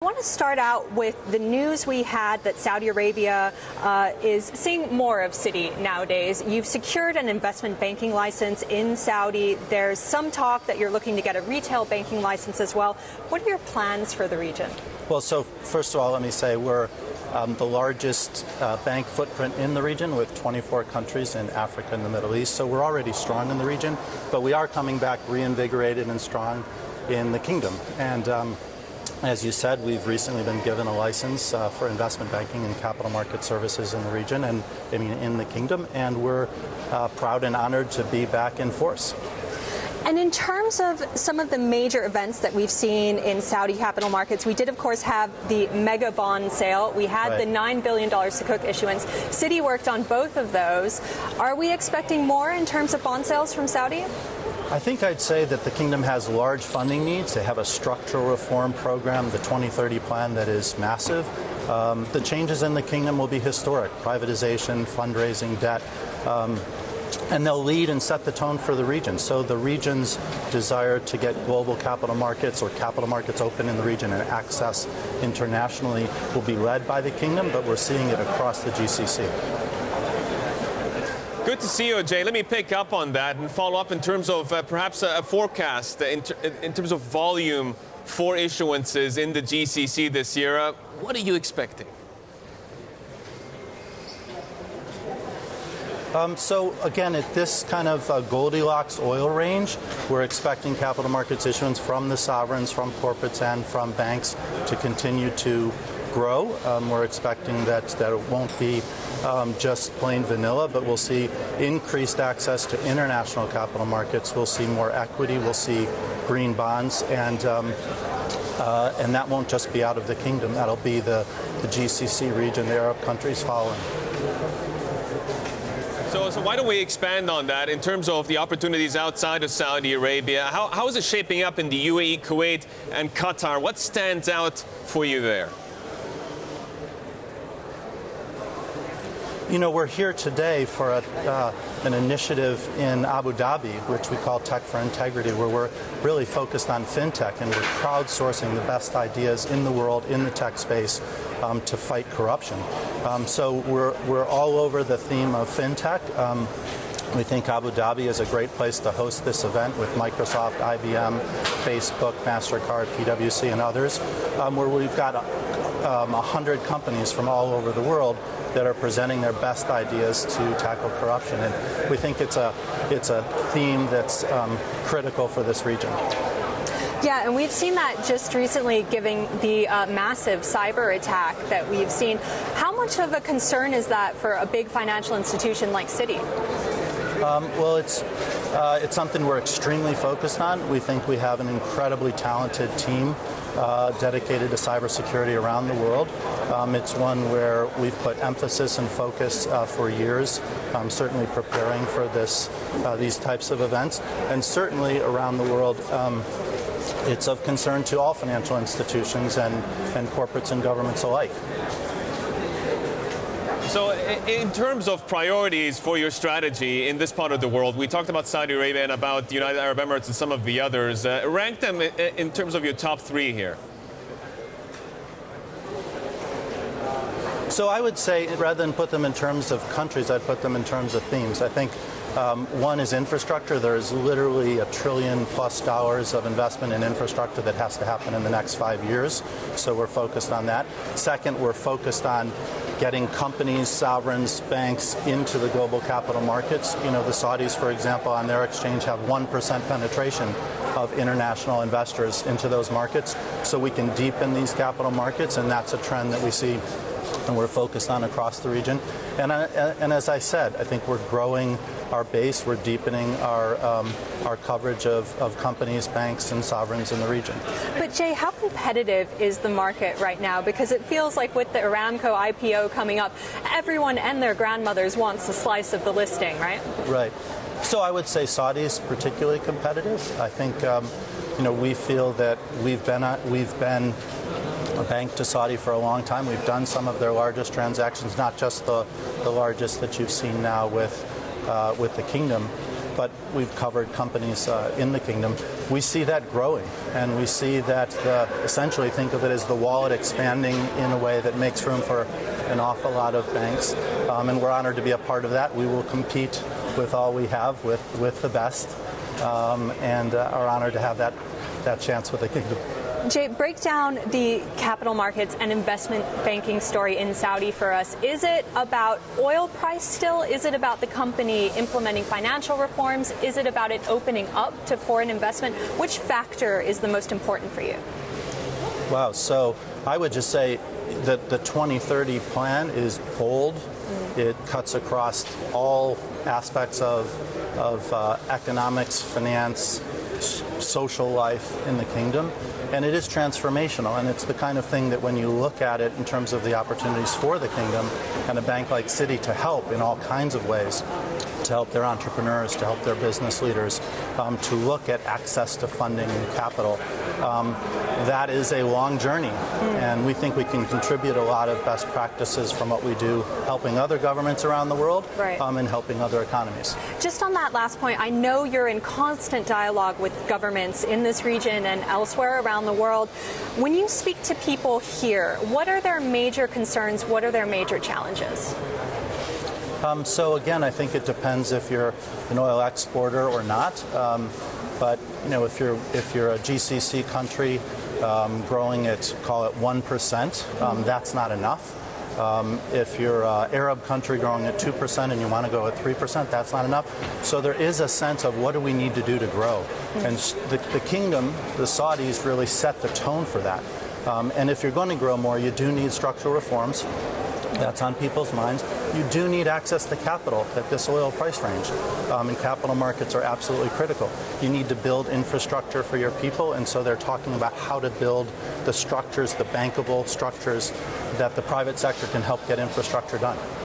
I want to start out with the news we had that Saudi Arabia is seeing more of Citi nowadays. You've secured an investment banking license in Saudi. There's some talk that you're looking to get a retail banking license as well. What are your plans for the region? Well, so first of all, let me say we're the largest bank footprint in the region with 24 countries in Africa and the Middle East. So we're already strong in the region, but we are coming back reinvigorated and strong in the kingdom. And as you said, we've recently been given a license for investment banking and capital market services in the region and in the kingdom, and we're proud and honored to be back in force. And in terms of some of the major events that we've seen in Saudi capital markets, we did, of course, have the mega bond sale. We had the $9 billion Sukuk issuance. Citi worked on both of those. Are we expecting more in terms of bond sales from Saudi? I think I'd say that the kingdom has large funding needs. They have a structural reform program, the 2030 plan, that is massive. The changes in the kingdom will be historic: privatization, fundraising, debt. And they'll lead and set the tone for the region. So the region's desire to get global capital markets or capital markets open in the region and access internationally will be led by the kingdom, but we're seeing it across the GCC. Good to see you, Jay. Let me pick up on that and follow up in terms of perhaps a forecast in terms of volume for issuances in the GCC this year. What are you expecting? So again, at this kind of Goldilocks oil range, we're expecting capital markets issuance from the sovereigns, from corporates, and from banks to continue to grow. We're expecting that it won't be just plain vanilla, but we'll see increased access to international capital markets. We'll see more equity. We'll see green bonds, and that won't just be out of the kingdom. That'll be the GCC region, the Arab countries following. So why don't we expand on that in terms of the opportunities outside of Saudi Arabia? How is it shaping up in the UAE, Kuwait, and Qatar? What stands out for you there? You know, we're here today for an initiative in Abu Dhabi, which we call Tech for Integrity, where we're really focused on fintech, and we're crowdsourcing the best ideas in the world in the tech space to fight corruption. So we're all over the theme of fintech. We think Abu Dhabi is a great place to host this event with Microsoft, IBM, Facebook, MasterCard, PwC, and others, where we've got 100 companies from all over the world that are presenting their best ideas to tackle corruption. And we think it's a theme that's critical for this region. Yeah, and we've seen that just recently, given the massive cyber attack that we've seen. How much of a concern is that for a big financial institution like Citi? Well, it's something we're extremely focused on. We think we have an incredibly talented team dedicated to cybersecurity around the world. It's one where we've put emphasis and focus for years, certainly preparing for these types of events, and certainly around the world. It's of concern to all financial institutions and corporates and governments alike. So in terms of priorities for your strategy in this part of the world, we talked about Saudi Arabia and about the United Arab Emirates and some of the others. Rank them in terms of your top three here. So I would say, rather than put them in terms of countries, I'd put them in terms of themes. I think one is infrastructure. There is literally $1 trillion+ of investment in infrastructure that has to happen in the next 5 years. So we're focused on that. Second, we're focused on getting companies, sovereigns, banks into the global capital markets. You know, the Saudis, for example, on their exchange have 1% penetration of international investors into those markets. So we can deepen these capital markets, and that's a trend that we see and we're focused on across the region. And as I said, I think we're growing our base. We're deepening our coverage of companies, banks, and sovereigns in the region. But Jay, how competitive is the market right now? Because it feels like with the Aramco IPO coming up, everyone and their grandmothers wants a slice of the listing, right? Right. So I would say Saudi is particularly competitive. I think we feel that we've been a bank to Saudi for a long time. We've done some of their largest transactions, not just the largest that you've seen now with the kingdom. but we've covered companies in the kingdom. We see that growing, and we see that essentially think of it as the wallet expanding in a way that makes room for an awful lot of banks, and we're honored to be a part of that. We will compete with all we have, with the best, and are honored to have that chance with the kingdom. Jay, break down the capital markets and investment banking story in Saudi for us. Is it about oil price still? Is it about the company implementing financial reforms? Is it about it opening up to foreign investment? Which factor is the most important for you? Wow, so I would just say that the 2030 plan is bold. It cuts across all aspects of economics, finance, social life in the kingdom, and it is transformational, and it's the kind of thing that when you look at it in terms of the opportunities for the kingdom and a bank like Citi to help in all kinds of ways, to help their entrepreneurs, to help their business leaders, to look at access to funding and capital. That is a long journey, and we think we can contribute a lot of best practices from what we do helping other governments around the world, and helping other economies. Just on that last point, I know you're in constant dialogue with governments in this region and elsewhere around the world. When you speak to people here, what are their major concerns? What are their major challenges? So again, I think it depends if you're an oil exporter or not. But if you're a GCC country growing at, call it 1%, that's not enough. If you're an Arab country growing at 2% and you want to go at 3%, that's not enough. So there is a sense of what do we need to do to grow. And the kingdom, the Saudis, really set the tone for that. And if you're going to grow more, you do need structural reforms. That's on people's minds. You do need access to capital at this oil price range, and capital markets are absolutely critical. You need to build infrastructure for your people, and so they're talking about how to build the structures, the bankable structures that the private sector can help get infrastructure done.